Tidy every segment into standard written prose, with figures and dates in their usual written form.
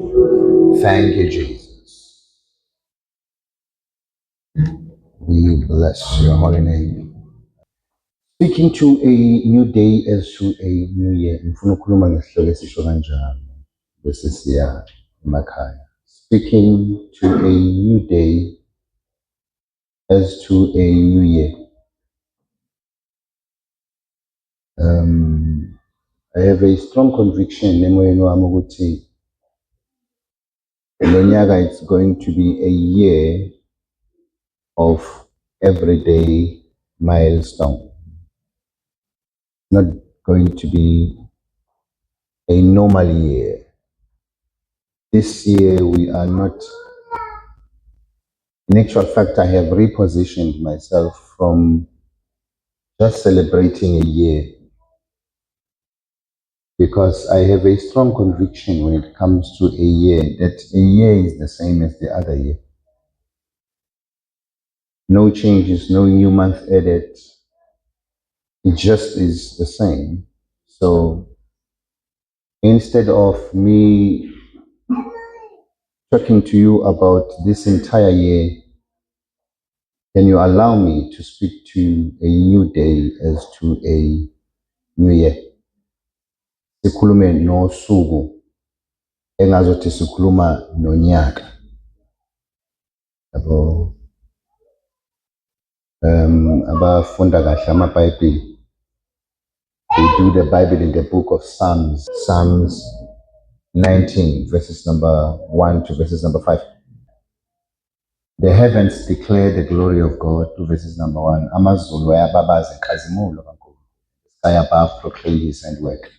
Thank you, Jesus. We bless your holy name. Speaking to a new day as to a new year. Ngifuna ukukhuluma ngesihloko esisho kanjalo bese siya emakhaya. Speaking to a new day as to a new year. I have a strong conviction emoyeni wami ukuthi lo nyaka it's going to be a year of everyday milestone. Not going to be a normal year. This year we are not, in actual fact, I have repositioned myself from just celebrating a year because I have a strong conviction when it comes to a year that a year is the same as the other year. No changes, no new month added. It just is the same. So instead of me talking to you about this entire year, can you allow me to speak to a new day as to a new year? Sikhulume nosuku engazothi sikhuluma nonyaka. Yabo, abafunda kahle amabhayibheli, they do the Bible in the book of Psalms 19, verses number 1 to verses number 5. The heavens declare the glory of God, to verses number 1. Amazulu ayababaza inkazimulo kakhulu. Sky above proclaim his handwork.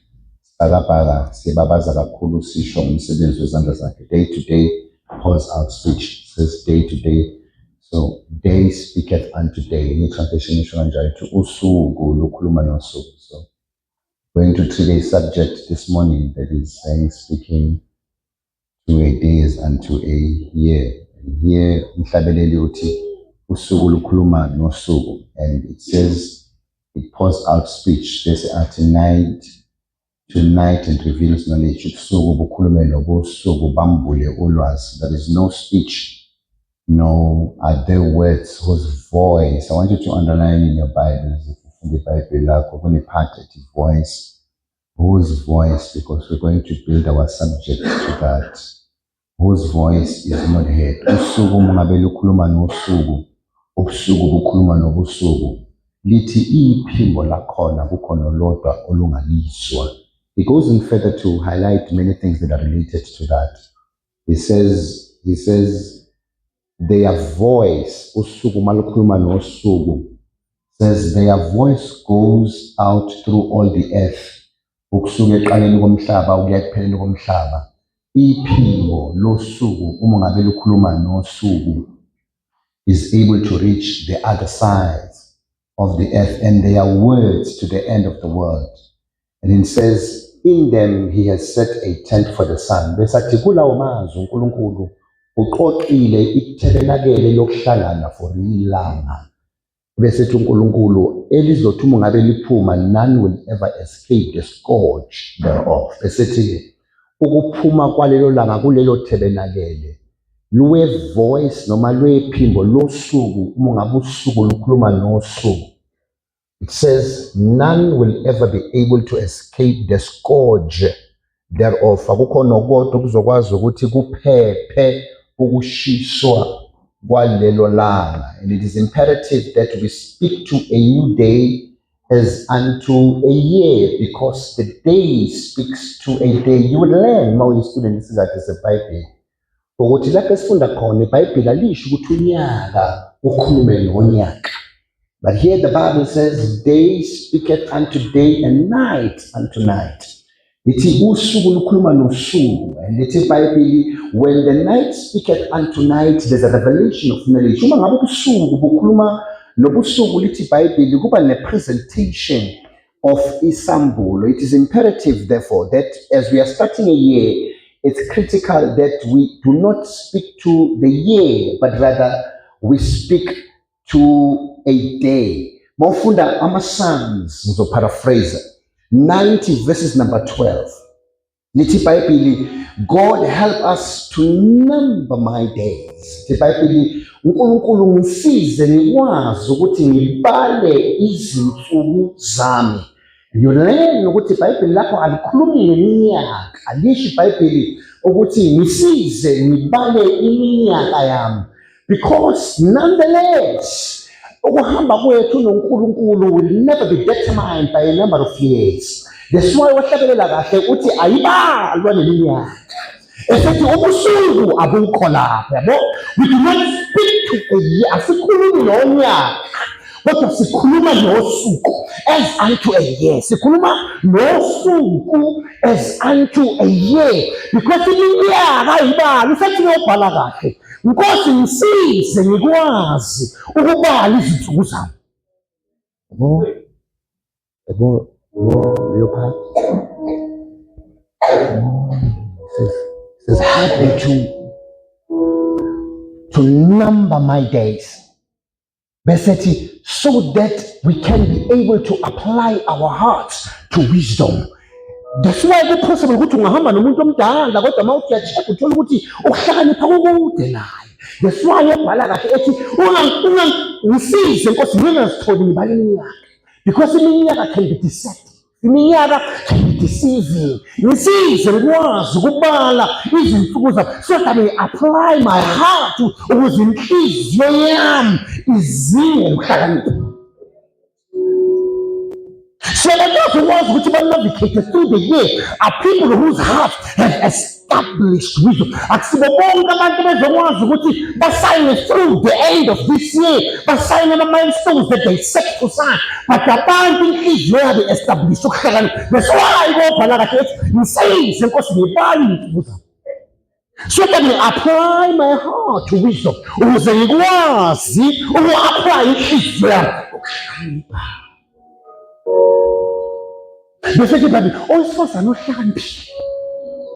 Sibhakabhaka sibabaza kakhulu sisho umsebenzi wezandla zakhe. Day to day pours out speech. It says day to day. So day speaketh unto day. In translation isho kanjalo to usuku lukhuluma nosuku. So going to today's subject this morning that is saying speaking to a day as unto a year. And here umhlabeleli uthi usuku lukhuluma nosuku, and it says it pours out speech. There's at night to night and reveals knowledge. Ubusuku bukhulume nobusuku bambule ulwazi. There is no speech, no other words whose voice. I want you to underline in your Bibles, if you find the Bible lakho kunepart ethi voice, whose voice, because we're going to build our subject to that. Whose voice is not heard. Usuku mungabe lukhuluma nosuku, ubusuku bukhuluma nobusuku. Lithi iphimbo lakhona kukhona olodwa olungalizwa. He goes in further to highlight many things that are related to that. He says, their voice, usuku malukhuluma nosuku, says their voice goes out through all the earth. Ukusuka eqaleni komhlaba ukuya ekupheleni komhlaba. Iphimbo losuku uma ngabe lukhuluma nosuku is able to reach the other side of the earth, and their words to the end of the world. And it says, in them he has set a tent for the sun. Besathi kulawo mazwi uNkulunkulu uqoqile ithabernacle lokuhlangana for ilanga. Besethi uNkulunkulu elizothi uma ngabe liphuma, none will ever escape the scourge thereof. Besethi ukuphuma kwalelo langa kulelo tabernacle luwe voice noma lwephimbo losuku uma ngabe usuku lukhuluma nosuku. It says none will ever be able to escape the scourge thereof. Akukho nokodwa okuzokwazi ukuthi kuphephe ukushiswa kwalelo langa. And it is imperative that we speak to a new day as unto a year, because the day speaks to a day. You would learn uma uyistudent isizathu seBhayibheli ukuthi lapho esifunda khona iBhayibheli alisho ukuthi unyaka ukhulume nonyaka. But here the Bible says, day speaketh unto day and night unto night. Lithi usuku lukhuluma nosuku. And lithi iBhayibheli, when the night speaketh unto night, there's a revelation of knowledge. Uma ngabe ubusuku bukhuluma nobusuku, lithi iBhayibheli kuba ne-presentation of isambulo. It is imperative, therefore, that as we are starting a year, it's critical that we do not speak to the year, but rather we speak to a day. Mawufunda ama-Psalms, ngizoparaphrase 90 verses number 12. lithi iBhayibheli, God help us to number my days. Lithi iBhayibheli, uNkulunkulu ngisize ngikwazi ukuthi ngibale izinsuku zami. Ngiyolena ukuthi iBhayibheli lapho alikhulumi ngeminyaka, alisho iBhayibheli ukuthi ngisize ngibale iminyaka yami, because nonetheless ukuhamba kwethu noNkulunkulu will never be determined by a number of years. That's why wahlabelela kahle uthi ayibalwa neminyaka. Esethi ubusuku abukho lapha, yabo. We do not speak to a year, asikhulumi nonyaka, kodwa sikhuluma nosuku as unto a year. Sikhuluma nosuku as unto a year, because iminyaka ayibalwa. Usethi uyobhala kahle, Nkosi ngisize ngikwazi ukubala izinsuku zami. Yabo, Leopard says help me to number my days. Besethi, so that we can be able to apply our hearts to wisdom. That's why it's possible ukuthi ungahamba nomuntu omdala kodwa mawuthi uya-check uthola ukuthi ukuhlakanipha kukude naye. That's why yobhala kahle ethi ngisize Nkosi ngingazitholi ngibala iminyaka, because iminyaka can be deceptive. Iminyaka can be deceiving. Ngisize ngikwazi ukubala izinsuku zami so that I may apply my heart ukuze inhliziyo yami izinge ukuhlakanipha. So that those who want to navigate through the year are people whose hearts have established wisdom. Akusibobonke abantu bezokwazi ukuthi basayine through the end of this year, basayine ama-milestones that they set aside, but abantu inhliziyo yabo established ukuhlakanipha. That's why kobhala kahle ethi ngisize Nkosi ngibale izinsuku zami, so that I apply my heart to wisdom, ukuze ngikwazi uku-apply inhliziyo yami ukuhlakanipha. Bese ke baby, owesifazane ohlakaniphile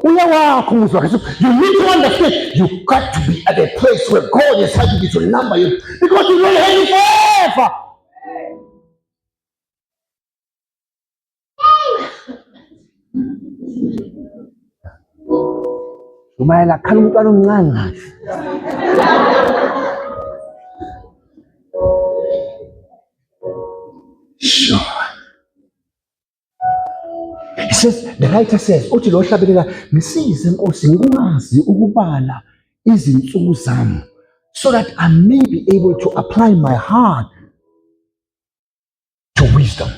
uyawakho umuzwa kahle. You need to understand, you got to be at a place where God is helping you to number you, because you will have it forever. Umayela khala umntwana omncane kahle. Sure. It says, the writer says, uthi lo hlabelela, ngisize Nkosi ngikwazi ukubala izinsuku zami, so that I may be able to apply my heart to wisdom.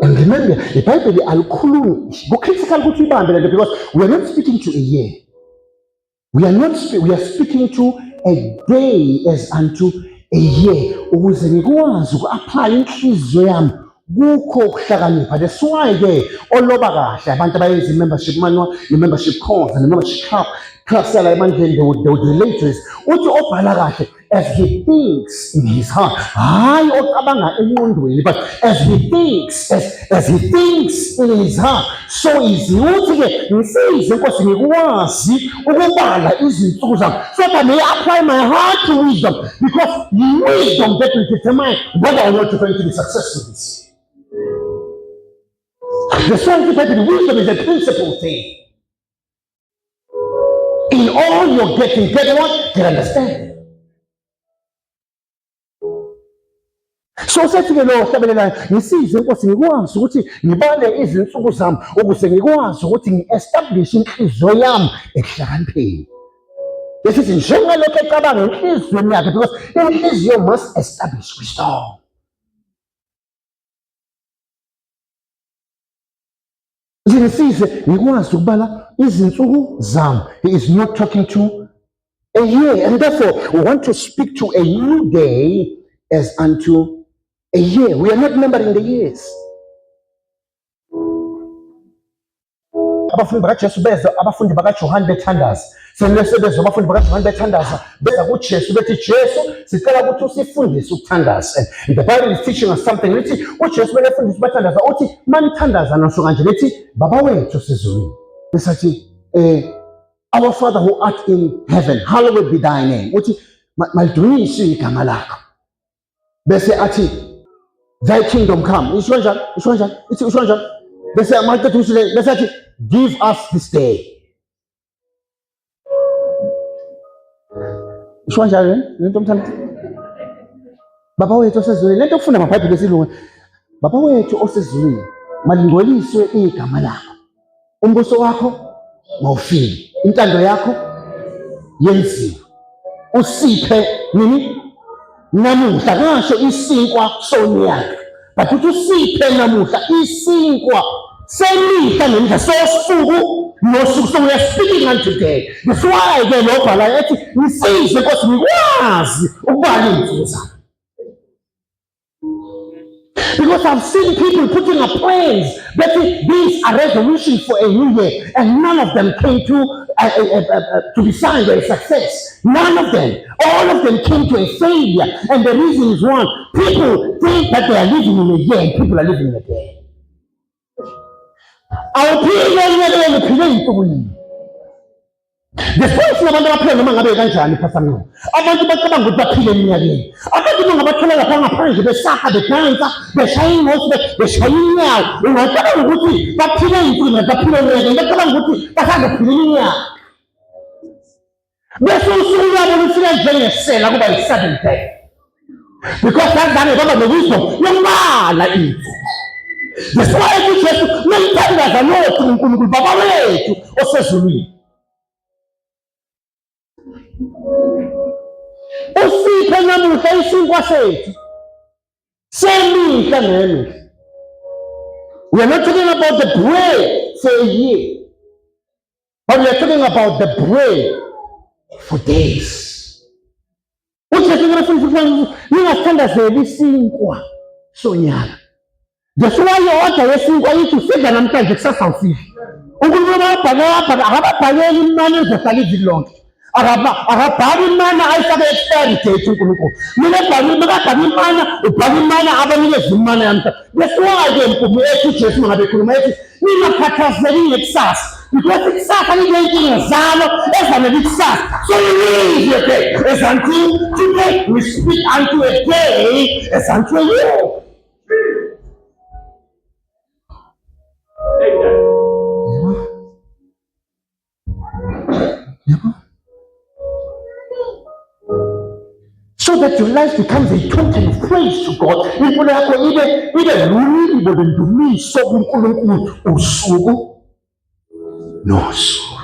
And remember, the Bible alikhulumi kucritical ukuthi ibambe lento, because we are not speaking to a year. We are speaking to a day as unto a year. Ukuze ngikwazi uku-apply inhliziyo yami kukho ukuhlakanipha. That's why ke oloba kahle abantu abayenza i-membership manual, i-membership course and i-membership class yala emandleni, they would relate to this. Uthi obhala kahle as he thinks in his heart, hayi ocabanga engqondweni, but as he thinks in his heart, so is uthi ke ngisize Nkosi ngikwazi ukubala izinsuku zami, so that I may apply my heart to wisdom, because wisdom that will determine whether or not you're going to be successful this year. The scientific wisdom is a principal thing. In all you're getting, get what? Get understanding. So sethi ke lo hlabelela, ngisize Nkosi ngikwazi ukuthi ngibale izinsuku zami ukuze ngikwazi ukuthi ngi-establish inhliziyo yami ekuhlakanipheni. Besithi njengalokho ecabanga enhliziyweni yakhe, because inhliziyo must establish wisdom. Ngisize ngikwazi ukubala izinsuku zami. He is not talking to a year, and therefore we want to speak to a new day as unto a year. We are not numbering the years. Abafundi bakaJesu beza, abafundi bakaJohane bethandaza. Senesebeza abafundi bakaJohane bethandaza, beza kuJesu bethi Jesu sicela ukuthi usifundise ukuthandaza. And the Bible is teaching us something. Lithi uJesu belefundisa bathandaza uthi manithandaza nasho kanje lithi Baba wethu osezulwini. Besathi our Father who art in heaven, hallowed be thy name. Uthi malidunyiswe igama lakho. Bese athi thy kingdom come. Isho kanjani? Ithi isho kanjani? bese amaqeda ushile bese athi give us this day. Isho kanjalo lento mthandi. Baba wethu osezulwini, lento okufunda amaBhayibheli esilungu. Baba wethu osezulwini, malingcoliswe igama lakho. Umbuso wakho mawufike. Intando yakho yenziwe. Usiphe nini? Namuhla ngasho isinkwa sonyaka. But uthi usiphe namuhla isinkwa semihla nemihla sosuku nosuku. So we are speaking on today. That's why ke lo bhala ethi nisize Nkosi nikwazi ukubala izinto zakho. Because I've seen people putting up plans that these are resolutions for a new year, and none of them came to be signed or a success. None of them. All of them came to a failure. And the reason is one: people think that they are living in a year, and people are living in a day. The first abantu abaphila noma ngabe kanjani phasana. Abantu bacabanga ukuthi baphile eminyakeni. Abantu bangabathola lapha ngaphandle besaha bedansa beshaya ingosi beshaya inyawo. Ungacabanga ukuthi baphile impilo baphile eminyakeni. Bacabanga ukuthi basaze phila iminyaka. Bese usuku lwabo lufika njengesela kuba yi-sudden death. Because that's baba ne-wisdom yokubala into. That's why uJesu memthandaza lothi uNkulunkulu baba wethu osezulwini. Usiphe namuhla isinkwa sethu semihla nemihla. We are not talking about the bread for a year, but we are talking about the bread for days. UJesu ngafuna ningathandazeli isinkwa sonyaka. That's why i-order yesinkwa yithi usidla namhlanje kusasa usidla. uNkulunkulu akababhaleli imali ezohlala iviki lonke. Akabhali imana ayifake expiry date uNkulunkulu. Mina bekabhali imana ubhali imana abanikeza imana yamhla. Besiwa-ke mpumu ethu uJesu mangabe ekhuluma ethi ningakhathazeki ngekusasa. Because ikusasa linenkinga zalo ezanele ikusasa. So you live your day as until today we speak unto a day as unto a year. So that your life becomes a token of praise to God. Impilo yakho ibe lulilo lendumiso kuNkulunkulu usuku nosuku.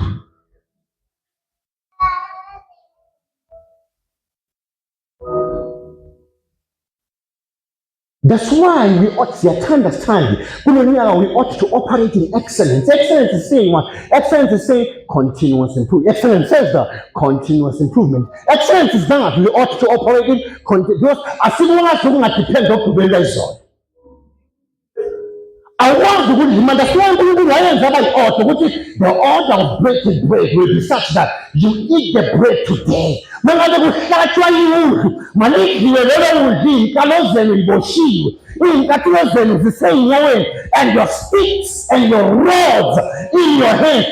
That's why we ought to understand. We ought to operate in excellence. Excellence is saying what? Excellence is saying continuous improvement. Excellence says the continuous improvement. Excellence is that we ought to operate in continuous. As long as we don't depend on the result. I want to go to that's why the order of breaking bread will be such that you eat the bread today. And your sticks and your rods in your hand,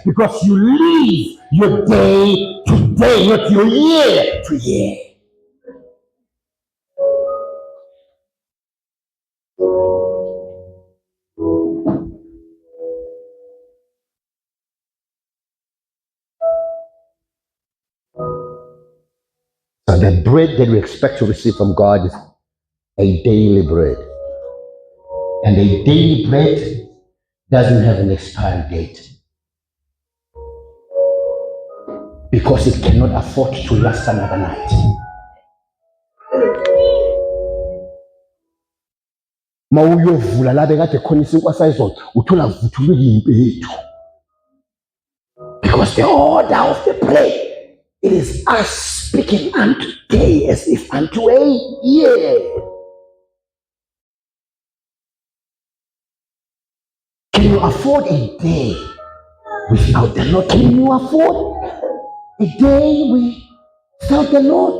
because you live your day to day, not your year to year. So the bread that we expect to receive from God is a daily bread. And a daily bread doesn't have an expiry date. Because it cannot afford to last another night. Mawuyovula la bekade khona isinkwa sayizona uthola vuthulwe impethu. Because the order of the bread, it is us speaking unto day as if unto a year. Can you afford a day without the Lord? Can you afford a day without the Lord?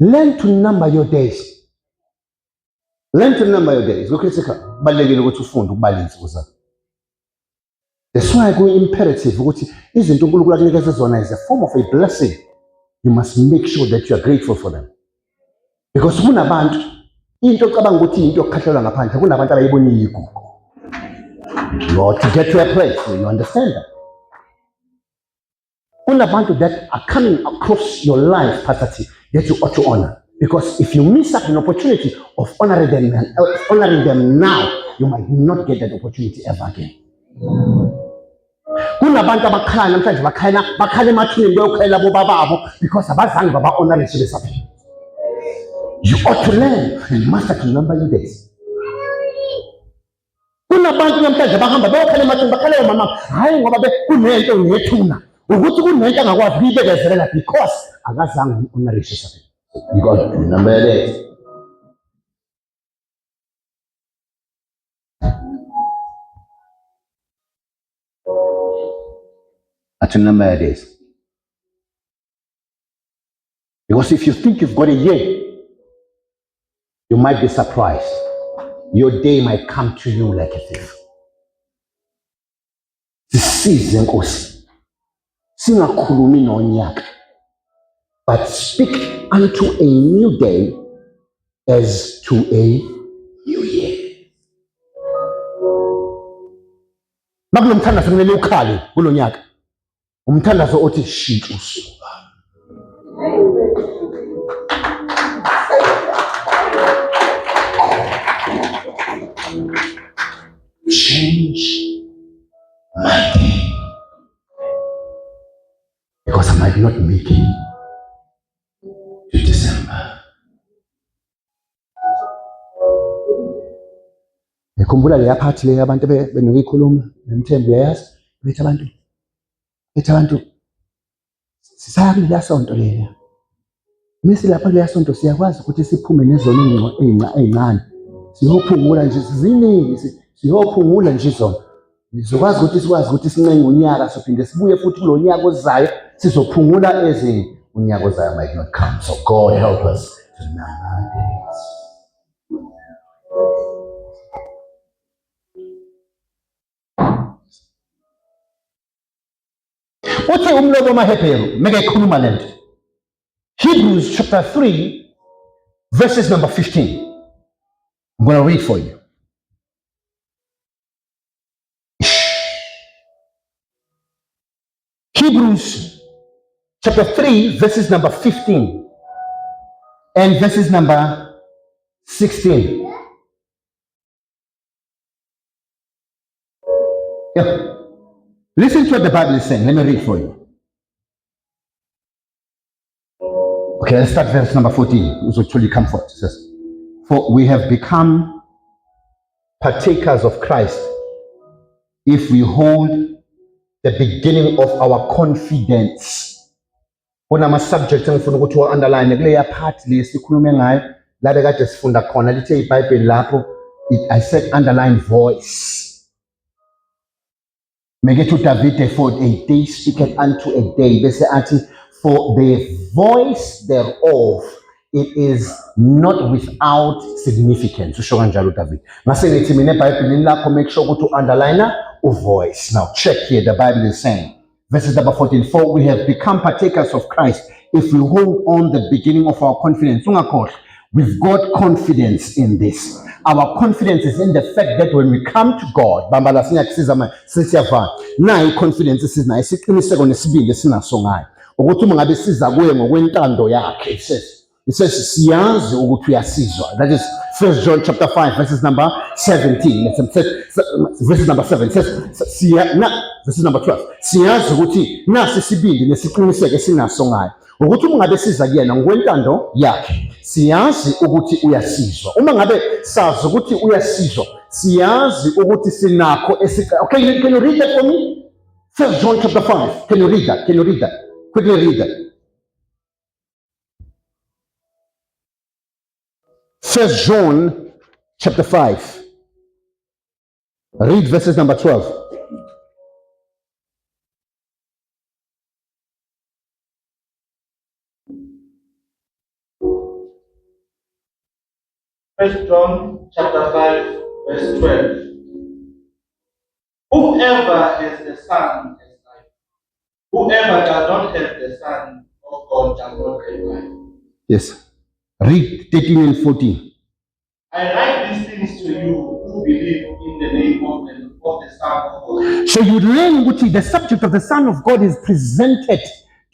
Learn to number your days. Learn to number your days. Look at this. That's why I go imperative. Isn't is a form of a blessing. You must make sure that you are grateful for them. Because kunabantu into ocabanga ukuthi into yokukhahlelwa ngaphandle kunabantu abayibona iyigugu. You ought to get to a place where you understand that. Kunabantu that are coming across your life, Pastor T, that you ought to honor. Because if you miss up an opportunity of honoring them now, you might not get that opportunity ever again. Kunabantu abakhala namhlanje bakhala emathuneni beyokhalela bobababo because abazange baba-honor besaphila. You ought to learn and master to remember your days. Kunabantu namhlanje bahamba beyokhala emathuneni bakhalela mama, hayi ngoba kunento ngethuna. Ukuthi kunento angakwazi ukuyibekezelela because akazange uhonorishe saphila. You got to remember that. To remember this. Because if you think you've got a year, you might be surprised. Your day might come to you like a thief. Sisize Nkosi. Singakhulumi nonyaka. But speak unto a new day as to a new year. Makulo mthandazo kumele ukhale kulo nyaka. Umthandazo othi shintsha usuku. Change my day. Because I might not make it to December. Ngikhumbula leya phathi leya abantu benokuyikhuluma nemthembu yayazi bethi abantu sisaya kuleya sonto leya. Mase lapha kuleya sonto siyakwazi ukuthi siphume nezona ey'ncane. Siyophungula nje ziningi siyophungula nje zona. Sizokwazi ukuthi sincenge unyaka sophinde sibuye futhi kulo nyaka ozayo sizophungula ezinye. Unyaka ozayo might not come. So God help us to remember our days. Uthi umlobo wamaHebheru meke ekhuluma lento. Hebrews chapter 3 verses number 15. I'm going to read for you. Hebrews chapter 3 verses number 15 and verses number 16. Yeah. Listen to what the Bible is saying. Let me read for you. Okay, let's start verse number 14. Which will truly comfort. It says, for we have become partakers of Christ if we hold the beginning of our confidence. Kunama subject engifuna ukuthi underline kuleya part lesikhulume ngayo la bekade sifunda khona lithe iBhayibheli lapho I said underline voice. Make it to David for a day speaketh unto a day. Bese athi for the voice thereof it is not without significance. Usho kanjalo David. Mase ngithi mina eBhayibhelini lakho make sure ukuthi underline voice. Now check here, the Bible is saying, verses number 14, for we have become partakers of Christ if we hold on the beginning of our confidence. We've got confidence in this. Our confidence is in the fact that when we come to God, confidence is nice. It says, siyazi ukuthi uyasizwa. That is 1 John chapter 5, verses number 17. It says, verses number 7. It says, verses number 12. Siyazi ukuthi nasi sibili nesiqiniseko esinaso ngayo. Ukuthi uma ngabe siza kuyena ngokwentando yakhe, siyazi ukuthi uyasizwa. Uma ngabe sazi ukuthi uyasizwa, siyazi ukuthi sinakho Okay, can you read that for me? 1 John chapter 5. Can you read that? Can you read that? Quickly read that. 1 John chapter 5. Read verses number 12. First John chapter 5 verse 12. Whoever has the Son has life. Whoever does not have the Son of God does not have life. Yes. Read 13 and 14. I write these things to you who believe in the name of the Son of God. So you learn what the subject of the Son of God is presented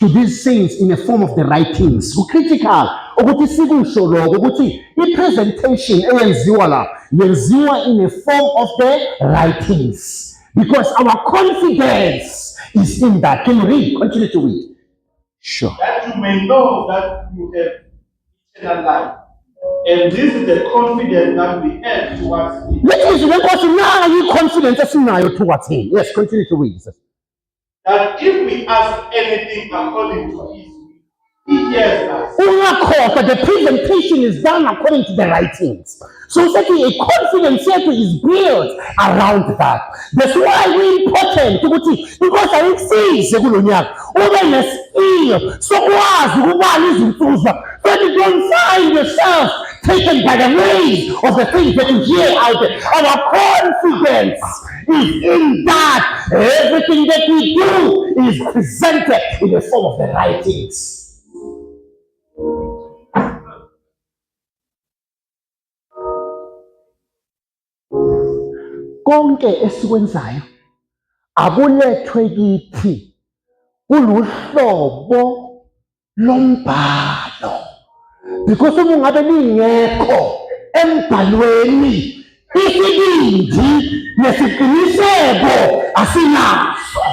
to these saints in the form of the writings. Critical ukuthi sikusho lokho ukuthi i-presentation eyenziwa la yenziwa in the form of the writings, because our confidence is in that. Can you read? Continue to read. Sure. That you may know that you have eternal life. And this is the confidence that we have towards Him. That is the confidence esinayo towards Him. Yes, continue to read. That if we ask anything according to His will, He hears us. But the presentation is done according to the writings. So certainly a confidence here is built around that. That's why it's important because I see so you don't find yourself taken by the ways of the things that you hear out there. Our confidence is in that everything that we do is presented in the form of the writings. Konke esikwenzayo akulethwe kithi kuluhlobo lombhalo, because uma ngabe lingekho embhalweni isibindi nesiqiniseko asinaso.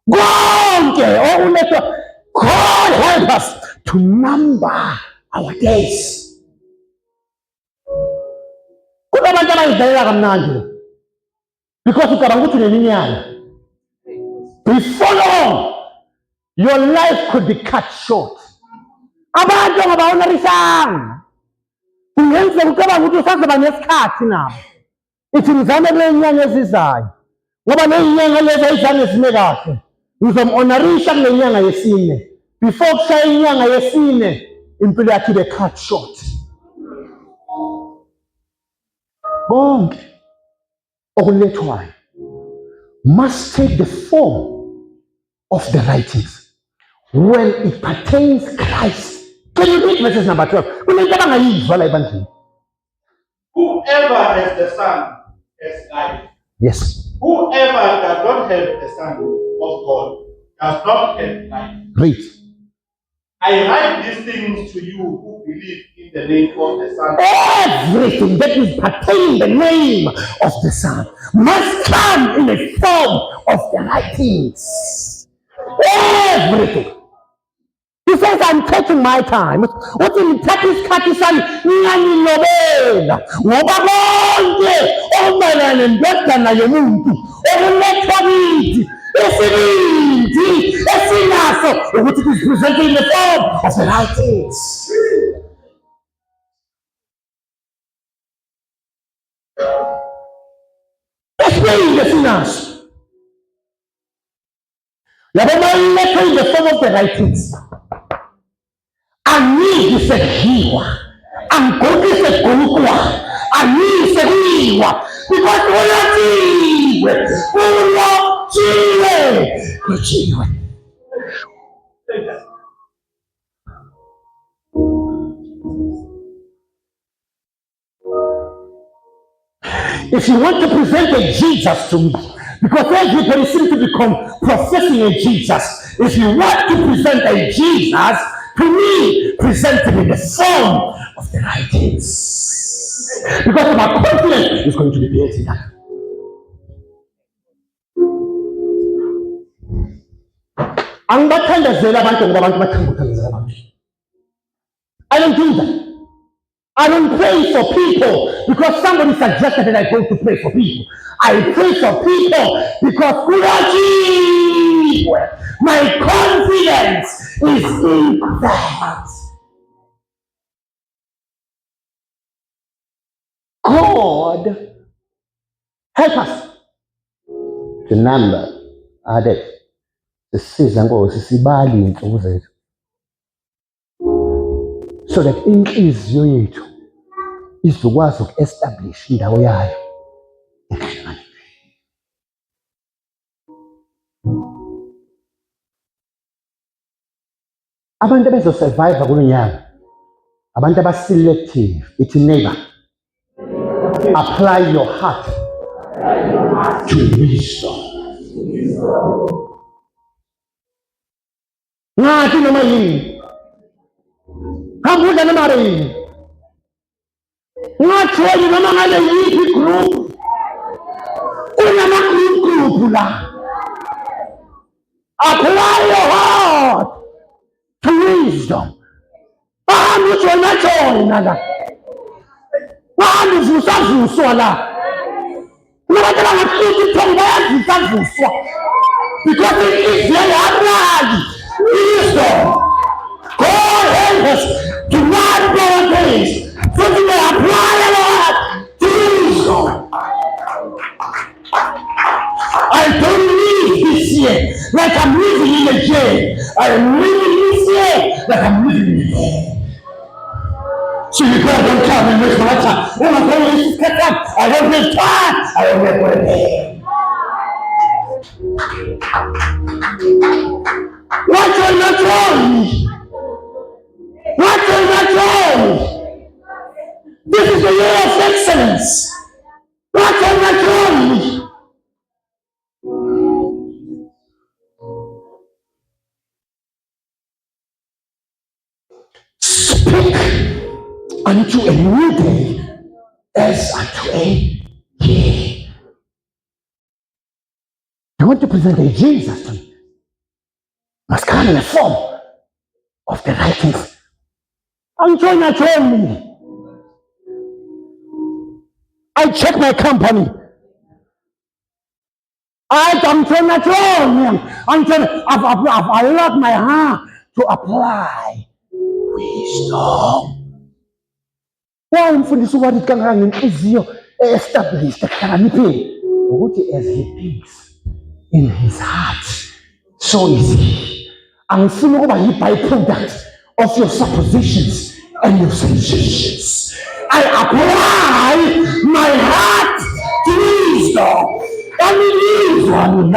Konke okulethwa, God help us to number our days. Kunabantu abayidlalela kamnandi because ucabanga ukuthi uneminyaka. Before long, your life could be cut short. Abantu ababonarisanga kungenzeka ucabanga ukuthi usazoba nesikhathi nabo. Ithi ngizame kule nyanga ezizayo ngoba le nyanga lezi ayizange zime kahle, ngizomonarisha kule nyanga yesine. Before kushaya inyanga yesine impilo yakhe ibe cut short. Bonke okulethwayo must take the form of the writings when it pertains Christ. Can you read verses number 12? Whoever has the Son has life. Yes. Whoever does not have the Son of God does not have life. Read. I write these things to you who believe in the name of the Son. Everything that is pertaining the name of the Son must come in the form of the writings. Everything. He says, I'm taking my time. What in practice Katisan Nani Nobel? Wababonde, Oman and Dotana Yamuntu, Oman Essiniti, Essinaso, which is presented in the form of the writings. That's why the sinners. Yabaman in the form of the writings. Ani isekiwa, ankoki sekukwa, ani isekiwa, because unachiwe. If you want to present a Jesus to me, because everybody seems to become professing a Jesus. If you want to present a Jesus to me, present him in the form of the writings. Because my confidence is going to be built in that. I don't do that. I don't pray for people because somebody suggested that I'm going to pray for people. I pray for people because my confidence is in that. God help us to number our days. Sisiza Nkosi sibali insuku zethu so that inhliziyo yethu izokwazi uku-establish indawo yayo ekhaya. Abantu abezosurvive kulo nyaka abantu abaselective. Ithi neighbor, apply your heart to wisdom. Ngathi noma yini, hambuza noma yini, ngatholi noma ngale yiphi group, kunama-group la. Apply your heart to wisdom. Bahambe ujoyina la, bahambe uvusavuswa la. Nabantu abangahluphi ithongo bayavusavuswa because it is very hard. Wisdom. God help us to learn better things so we may apply our heart to wisdom. I don't live this year like I'm living in a jail. I am living this year like I'm living in a jail. So you God don't come and waste my time. When I'm going to cut up, I don't have time. I don't have money. What are you doing? What are you doing? This is the year of excellence. What are you doing? Speak unto a new day as unto a day. You want to present a Jesus to me? Must come in the form of the writings. I'm trying to tell me. I check my company. I'm trying to tell me. I've allowed my heart to apply wisdom. Why umfundisi wathi kangaka ngenhliziyo established ehlakaniphile ukuthi as he thinks in his heart so is he. Angifuni ukuba yi-byproduct of your suppositions and your suggestions. I apply my heart to wisdom. And wisdom.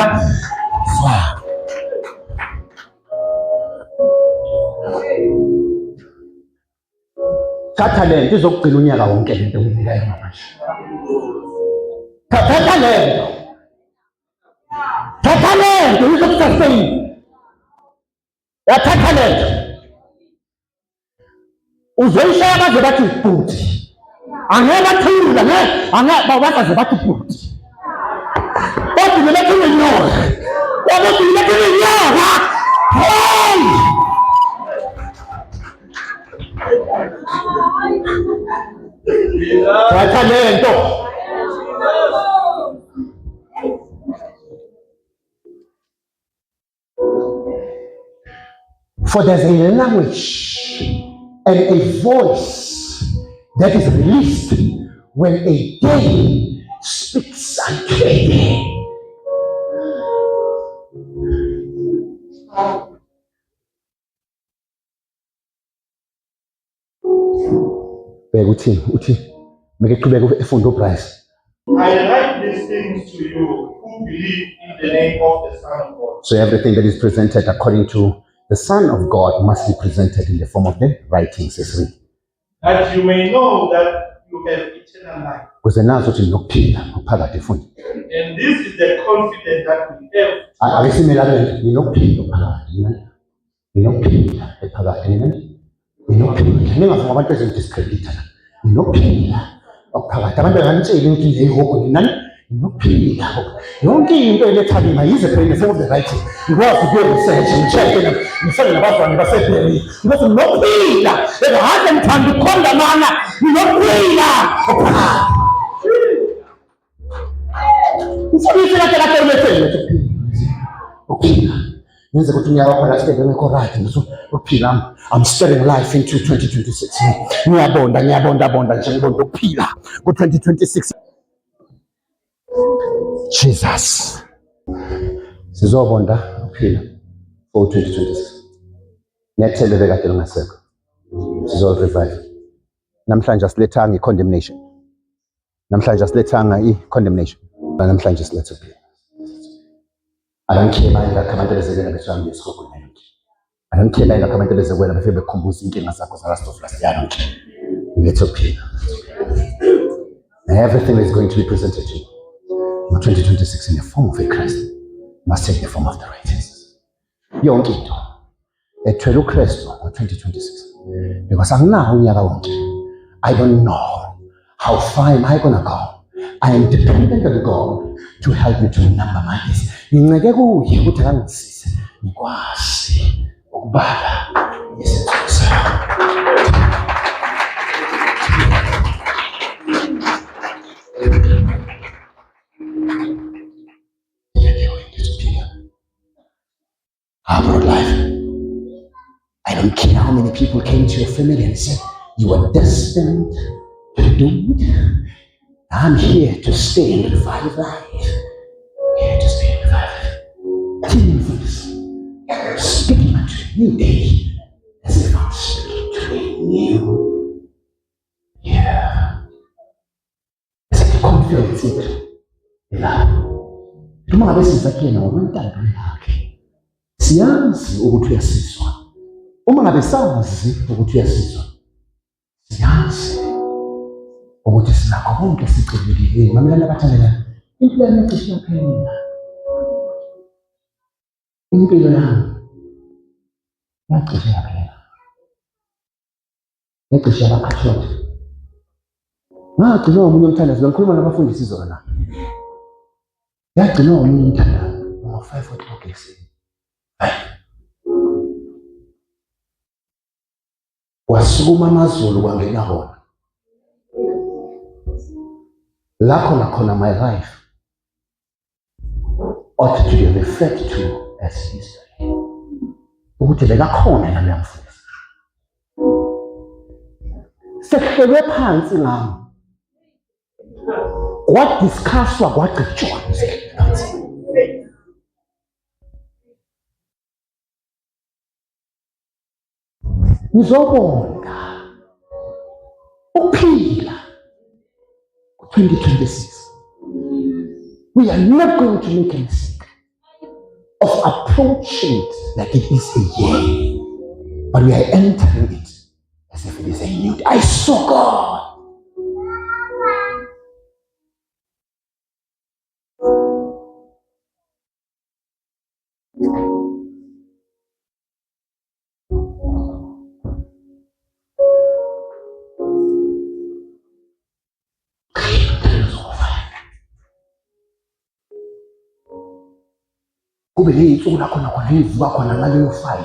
Thatha lento izokugcina unyaka wonke lento enginika yona manje. Thatha lento. Thatha lento izokusustain. Yathatha lento. Uzoyishaya baze bathi ubhuti. Angeke bathula angeke baze bathi ubhuti. Kodwa bethi unyoka. Kodwa bethi unyoka. Hey! Thatha lento. For there's a language and a voice that is released when a day speaks unto a day. Uthi make qhubeka efunda uBryce. I write these things to you who believe in the name of the Son of God. So everything that is presented according to the Son of God must be presented in the form of the writings as written. That you may know that you have eternal life. Ukuze nazi ukuthi ninokuphila phakathi fundi. And this is the confidence that we have. Akesimelane ninokuphila phakathi. Ninokuphila phakathi. Ninokuphila. Ningafuna abantu bezodiscredita. Ninokuphila phakathi. Abantu banganitshela ukuthi yehoko nani? Ninokuphila. Yonke into eletha mina yize phela in the form of the writing. Ngikwazi ukuresearch ngicheck ngifane nabazwana baseBerry. Ngoba ninokuphila. Ekahle ngithanda ukukhonda mana. Ninokuphila phakathi. Ngifike la ulephele ukuphila. Yenza ukuthi unyaka wakho la sibeke ngekho right ukuphila. I'm stirring life into 2026. Ngiyabonda nje ngibonda ukuphila ku-2026. Jesus. Sizobonda ukuphila for 2026. Ngiyathele bekade lungasekho. Sizo-revive. Namhlanje asilethanga i-condemnation. Namhlanje asilethanga i-condemnation. Namhlanje silethe ukuphila. I don't care manje abantu bezekela besami yesihoko nje. I don't care like abantu bezokwela befike bekhumbuza inkinga zakho zalast of last year. I don't care. It's okay. Everything is going to be presented to you. In 2026 in the form of a Christ must take the form of the righteousness. Yonke into ethwele uKristu ngo-2026 because anginawo unyaka wonke. I don't know how far am I gonna go. I am dependent on God to help me to number my days. Nginceke kuye ukuthi akangisize ngikwazi ukubala izinsuku zami. Our life. I don't care how many people came to your family and said you were destined to do it. I'm here to stay and revive life. Here to stay and revive life. Teaching for this. Speaking unto a new day. As if I'm speaking to a new year. It's a confidence in it. Uma ngabe sizakuyena ngokwentando yakhe. Siyazi ukuthi uyasizwa. Uma ngabe sazi ukuthi uyasizwa. Siyazi ukuthi sinakho konke sicebekile. Mamela abathandela. Impilo yami icishe yaphela. Impilo yami yacishe yaphela. Yacishe yabakhathotha. Ngagcina omunye umthandazo ngikhuluma nabafundisi izona. Yagcina omunye umthandazo ngo-5 o'clock ekuseni. Wasukuma amazulu kwangena hona. La khona my life ought to be referred to as history. Ukuthi bekakhona nami mfundisi. Sekuhlelwe phansi ngami. Kwadiscusswa kwagcitshwa phansi. Ngizobonga ukuphila ku-2026. We are not going to make a mistake of approaching it like it is a year, but we are entering it as if it is a new day. I saw God. Kube ney'nsuku lakhona ngivuka khona ngaleyo 5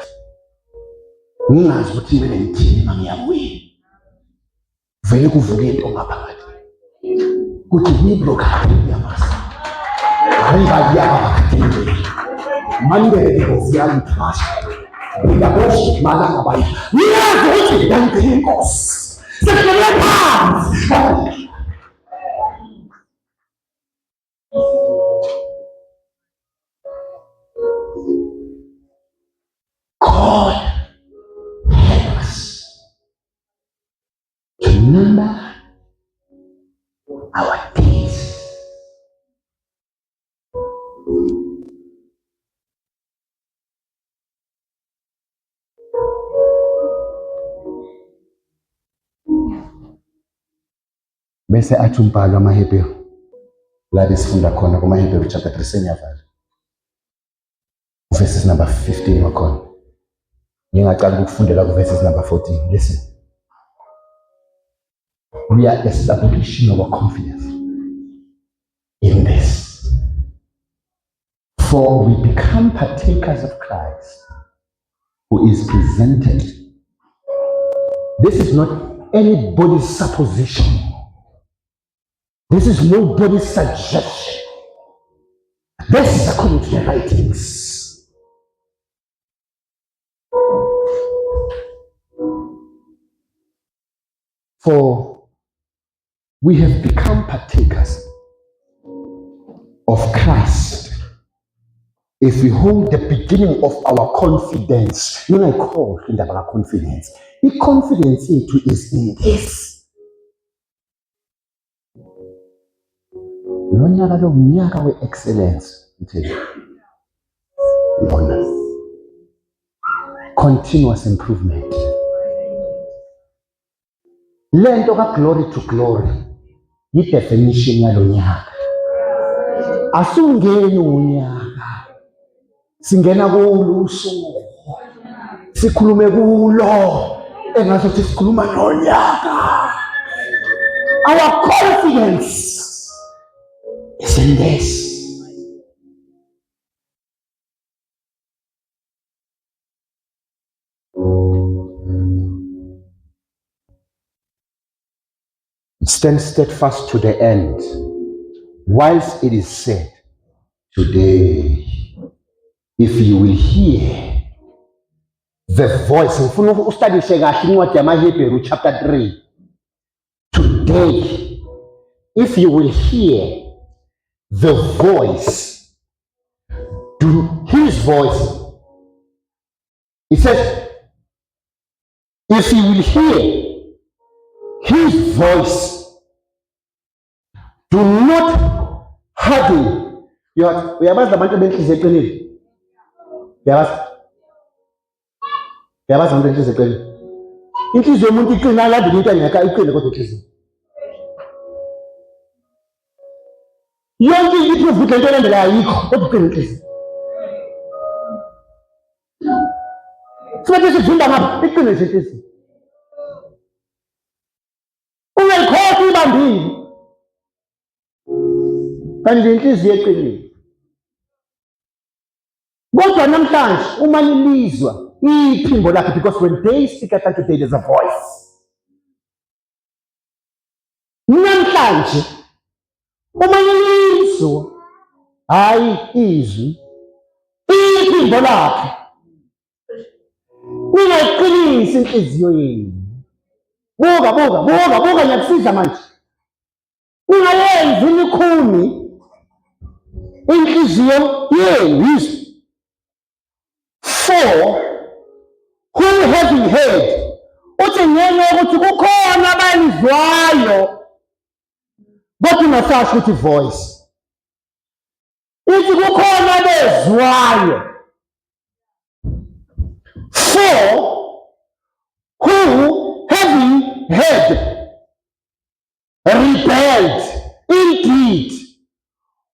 ngingazi ukuthi kumele ngithini uma ngiyabuya. Vele kuvuke into ngaphakathi kuthi ngiblokhadi yamasi ayingayiyabakhathele mandele inkosi yami phasha ngiyabosha malanga bayi ngiyazi ukuthi ngiyangena inkosi sekulele phansi. God help us to number our days. Bese athi umbhalo wamaHebheru la besifunda khona kumaHebheru chapter 3 senyavala. Verses number 15 wakhona. Ngingaqala ukufundela ku verses number 14. Listen. We are establishing our confidence in this. For we become partakers of Christ, who is presented. This is not anybody's supposition. This is nobody's suggestion. This is according to the writings. For we have become partakers of Christ if we hold the beginning of our confidence. When I call in the confidence, the confidence into is in this. Lonyaka lo mnyaka we-excellence. Lona continuous improvement. Lento ka glory to glory yi-definition yalo nyaka. Asungeni unyaka, singena kulo usuku, sikhulume kulo engasothi sikhuluma nonyaka. Our confidence is in this. Stand steadfast to the end, whilst it is said, today, if you will hear the voice. Ngifuna ustadishe kahle incwadi yamaHebheru chapter 3. Today, if you will hear the voice, his voice. It says, if you will hear his voice, do not harden. Uyabazi abantu benhliziyo eqinile? Uyabazi abantu benhliziyo eqinile? Inhliziyo yomuntu iqina alandela into engaka iqine kodwa inhliziyo. Yonke iproof ukuthi into elandela ayikho kodwa iqine inhliziyo. Sibathi sivimba ngapha iqine nje inhliziyo. Ungayikhohlwa ibambile. Kanti inhliziyo eqinile. Kodwa namhlanje uma lilizwa iphimbo lakhe, because when they speak at unto day, there's a voice. Namhlanje uma lilizwa hayi izwi iphimbo lakhe, ningayiqinisi inhliziyo yenu. Buka ngiyakusiza manje. Ningayenzi imikhuni inhliziyo yenu. For who having heard, uthi ngenxa ukuthi kukhona abalizwayo kodwa ungasasho ukuthi voice. Ithi kukhona abezwayo. For who having heard rebelled. Indeed,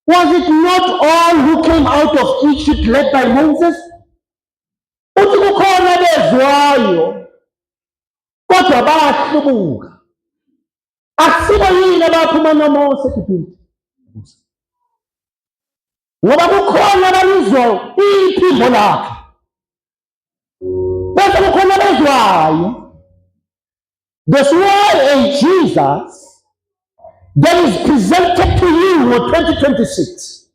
was it not all who came out of Egypt led by Moses? Uthi kukhona abezwayo kodwa bahlubuka. Asibo yini abaphuma noMose eGibhithe? Ngoba kukhona abalizwayo iphimbo lakhe, bese kukhona abezwayo. That's why a Jesus that is presented to you in 2026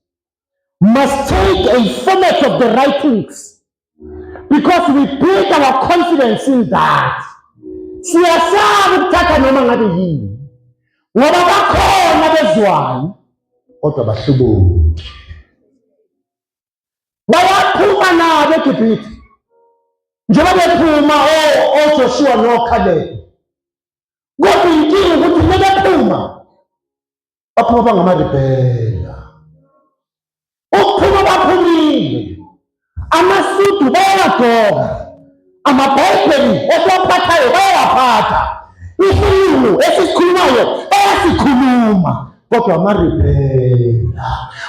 must take a format of the writings, because we put our confidence in that. Siyasaba ukuthatha noma ngabe yini, ngoba bakhona abezwayo kodwa bahlubuka. Bayaphuma nabo eGibhithe njengoba bephuma oJoshua noKhaleb. Kodwa inkinga ukuthi bebephuma baphuma bangamarebhela. Ukuphuma baphumile, amasudu bayawagqoka, amabhayibheli esiwaphathayo bayawaphatha, isiLungu esisikhulumayo bayasikhuluma, kodwa amarebhela.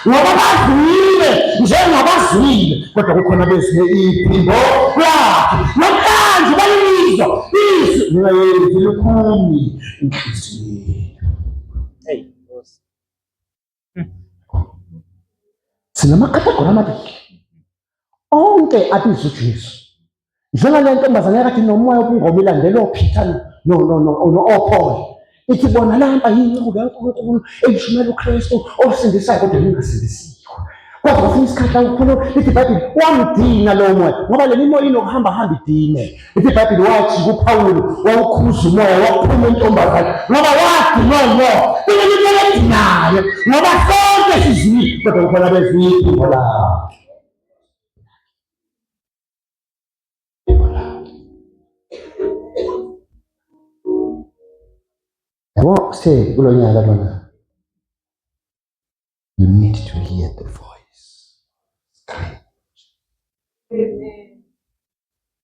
Ngoba bazwile njengabazwile kodwa kukhona bezinye iphimbo lakhe. Namhlanje balilizwa izwi ningayenzi lukhuni inhliziyo. Hey, boss. Sinamakategori amabili onke abizwa uJesu. Njengale ntombazane yakathi nomoya wobungoma ilandela oPeter no-Paul. Ithi bona lamba yinceku kaNkulunkulu eyishumela uKristu osindisayo kodwa ningasindisiyo. Kodwa kwesinye isikhathi la kukhona lithi iBhayibheli wamdina lowo moya, ngoba le mimoya inokuhamba idine. Lithi iBhayibheli wathi kuPawulu wawukhuza umoya waphuma intombazane ngoba wadinwa umoya. Into edinayo ngoba sonke sizwile kodwa kukhona abezwile iphimbo lakhe. Yabo say kulo nyaka lona, you need to hear the voice.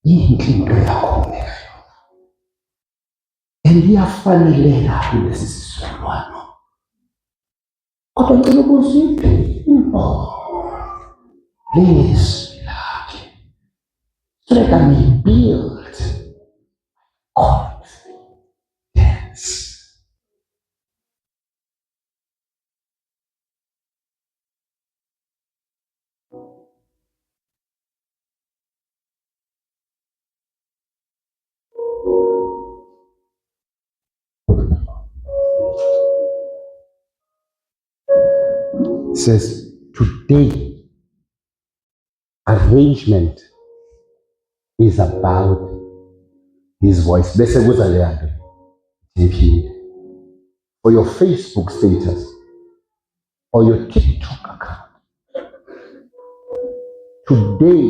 yinhle into yakho ngeke and iyafaneleka kulesi sizukulwane kodwa ngicela ukuziphi impondo lezwi lakhe so that I may build confidence. It says, today, arrangement is about his voice. Bese kuza le nto iphinde. For your Facebook status or your TikTok account. Today,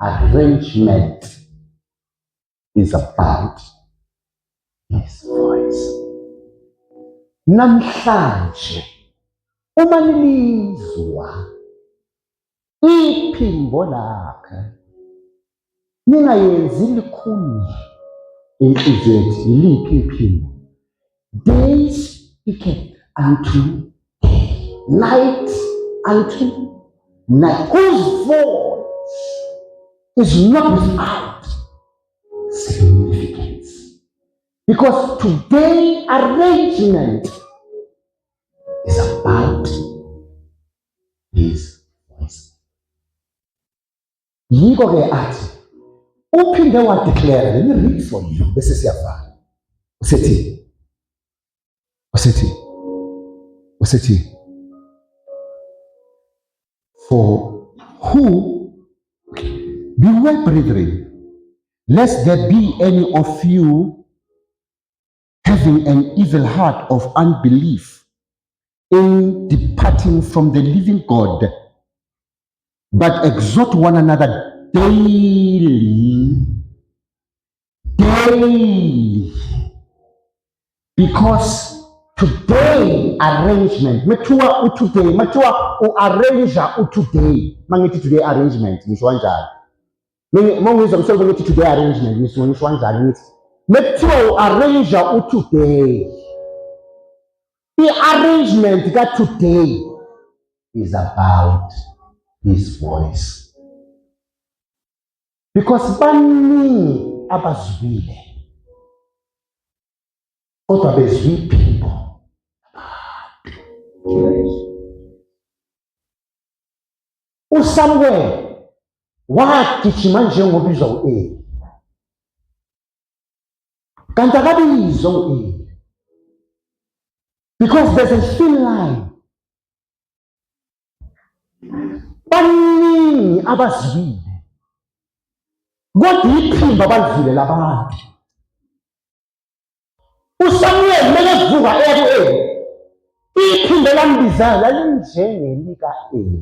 arrangement is about his voice. Namhlanje uma nilizwa iphimbo lakhe ningayenzi likhulu inhliziyo yethu yiliphi iphimbo? Day speaketh unto day, night unto night, whose voice is not without significance. Because today arrangement is about his voice. Yiko ke athi uphinde wadeclare, let me read for you bese siyavala. Usethi for who, beware brethren, lest there be any of you having an evil heart of unbelief in departing from the living God, but exhort one another daily, because today arrangement, matua today, matua arranger today, mangithi today arrangement, ngisho kanjalo. Mangizwa mhlawumbe ngithi today arrangement, ngisho kanjalo ngithi matua arranger today. The arrangement that today is about his voice. Because baningi abazwile kodwa bezwi iphimbo. uSamuel wagijima njengobizwa u-Eli kanti akabizwa u-Eli because there's a thin line. Baningi abazwile kodwa iphimbo abalivile labantu. uSamuel mele vuka eku-Eli, iphimbo lambizayo lalinjengelika-Eli.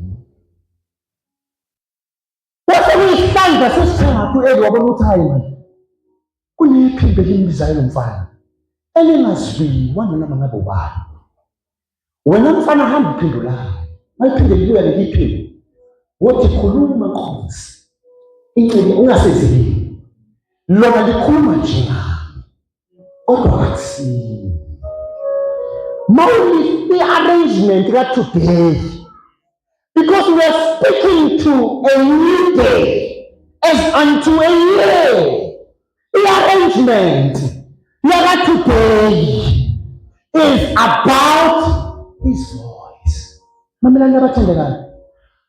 Kwase kuyisandla sesithathu u-Eli wabona ukuthi hayi manje kunephimbo elimbizayo lomfana elingaziwa nanoma ngabe ubani. Wena mfana hamba uphendulayo mayiphinde libuya leli phimbo wothi khuluma Nkosi incele ungasezeli lona likhuluma nje ngami kodwa akusiyo. Mawuli i-arrangement ka-today, because we are speaking to a new day as unto a year. The arrangement today is about his voice. Mamelani abathandekayo,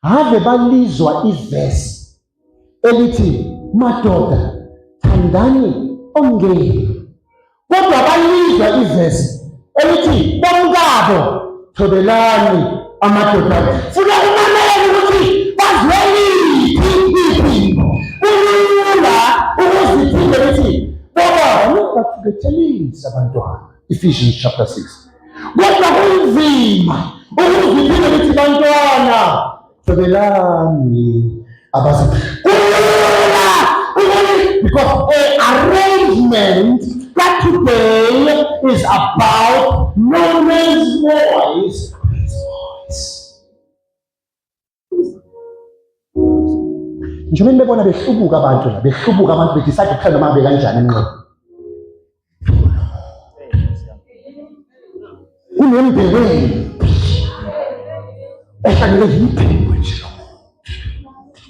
have balizwa ivesi elithi madoda thandani omngeni, kodwa balizwa ivesi elithi bomkabo thobelani amadoda. Funa umamele ukuthi bazweliphi kulula ukuziphinde lithi baba ningabethelisi abantwana. Ephesians chapter 6. Kodwa kunzima ukuziphinde lithi bantwana thobelani kulula because an arrangement that today is about knowing his voice. njengoba nibebona behlubuka abantu la, behlubuka abantu bedecide ukuhlala noma ngabe kanjani emnqobo. Kunembeweni efanele yiphendwe nje lo muntu.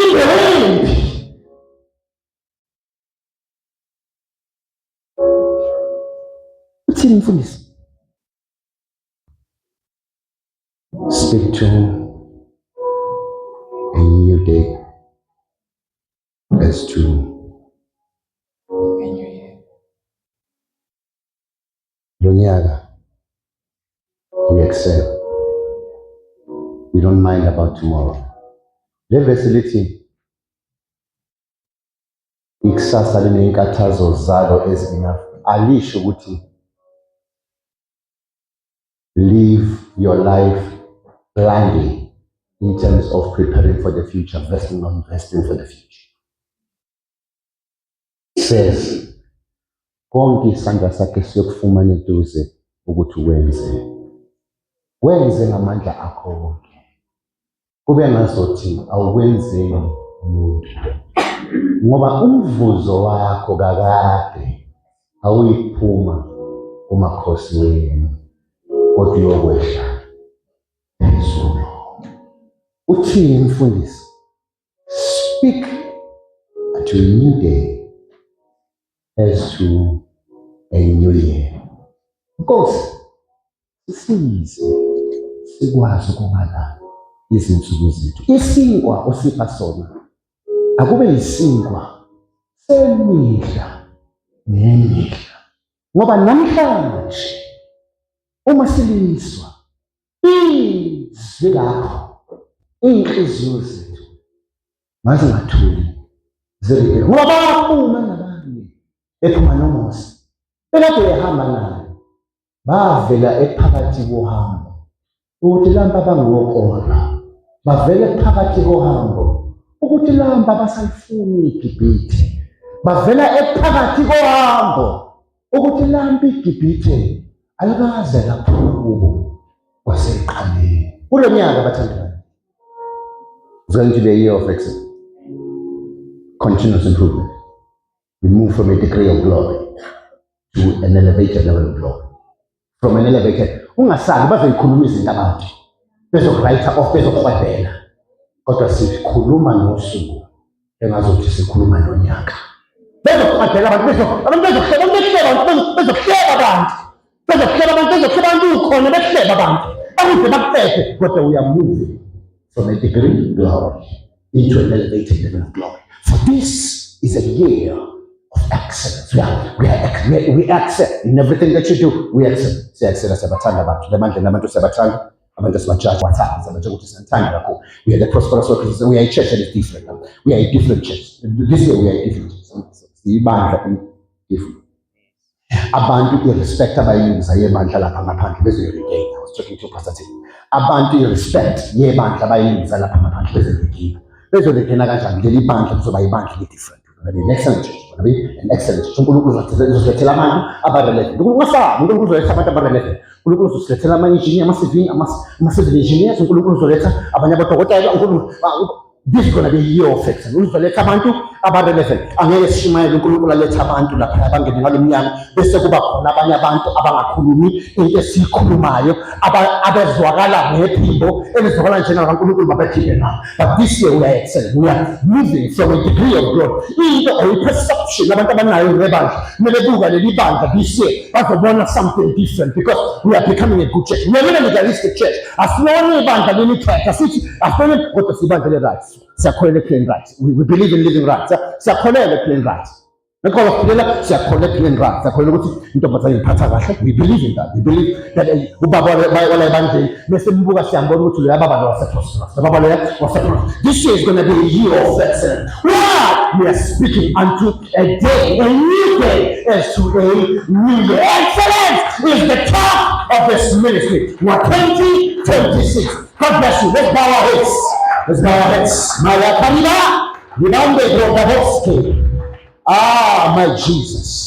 Imbeweni uthini mfundisi? Speak to a new day as to a new year. Lonyaka, we excel. We don't mind about tomorrow. Le verse lithi ikusasa linenkathazo zalo ezingafani. Alisho ukuthi live your life blindly in terms of preparing for the future, investing for the future. It says, konke isandla sakhe siyokufumana eduze ukuthi wenze ngamandla akho wonke. Kube ngazothi awukwenzeli umuntu, ngoba umvuzo wakho kakade awuyiphuma kumakhosi wenu, kodwa uyokwehla ezulu. Uthini mfundisi? Speak to a new day as to a new year. Nkosi, sisize sikwazi ukubala izinsuku zethu. Isinkwa osipha sona akube yisinkwa semihla nemihla, ngoba namhlanje uma siliswa izwi lakho, iy'nhliziyo zethu mazingathuli zirike, ngoba baphuma nabanye ephuma noMose bekade behamba naye, bavela ephakathi kohambo ukuthi lamba bangokona, bavela phakathi kohambo ukuthi lamba basalifuni iGibhithe, bavela ephakathi kohambo ukuthi lamba iGibhithe alikaze laphuma kubo kwasekuqaleni. Kulo nyaka bathandekayo, it's going to be a year of excellence, continuous improvement. We move from a degree of glory to an elevated level of glory. From an elevated, ungasabi bazoyikhuluma izinto abantu bezowrite off, bezokwabela, kodwa sikhuluma nosuku engazothi sikhuluma nonyaka. Bezokwabela abantu bezohleba abantu ukhona behleba abantu akuze bakuphephe, kodwa we are moving from a degree of glory into an elevated level of glory. For this is a year of excellence. We excel in everything that you do. We excel. Siyaxela siyabathanda abantu. Lemandleni abantu siyabathanda. Abantu sibajaji wathanda siyabajaji ukuthi siyathanda kakhulu. We are the prosperous workers. We are a church that is different. We are a different church. This year we are a different church. Ibandla different. Abantu irrespect abayinza yebandla lapha ngaphandle bezoyiregain. I was talking to Pastor Tim. Abantu irrespect yebandla abayinza lapha ngaphandle bezoyiregain. Bezoyiregain kanjani? Leli bandla kuzoba ibandla li-different. An excellent church. An excellent church. uNkulunkulu uzolethela abantu abarelevant. uNkulunkulu uzoletha abantu abarelevant. uNkulunkulu uzolethela ama-engineer, ama-civil engineers. uNkulunkulu uzoletha abanye abadokotela. This is going to be a year of excellence. Uzoletha abantu abarelevant. Angeke sishumayele uNkulunkulu aletha abantu lapha abangene ngalo mnyango bese kuba khona abanye abantu abangakhulumi into esikhulumayo abezwakala ngephimbo elizwakala njena kaNkulunkulu babekhiphe na. But this year we are excelling. We are moving from a degree of growth. Into or perception abantu abanayo ngebandla mebebuka leli bandla this year bazobona something different because we are becoming a good church. We are not a legalistic church. Asibone ibandla lelithetha sithi asibone kodwa sibandla le-rights. Siyakholelwa ekuphileni rights. We believe in living rights. Siyakholelwa ekuphileni rights. Nekholwa kuphilela siyakholelwa ekuphileni rights. Siyakholelwa ukuthi intombazane iphatha kahle. We believe in that. We believe that ubaba wala ebandleni bese mbuka siyambona ukuthi lo baba lo waseprosperous. Baba lo waseprosperous. This year is going to be a year of excellence. Why? We are speaking unto a day, a new day, as to a new year. Excellence is the top of this ministry. We are 2026. God bless you. Let's bow our heads. Let's bow our heads. Maya Kamila, Yunande Grobahovsky. Ah, my Jesus.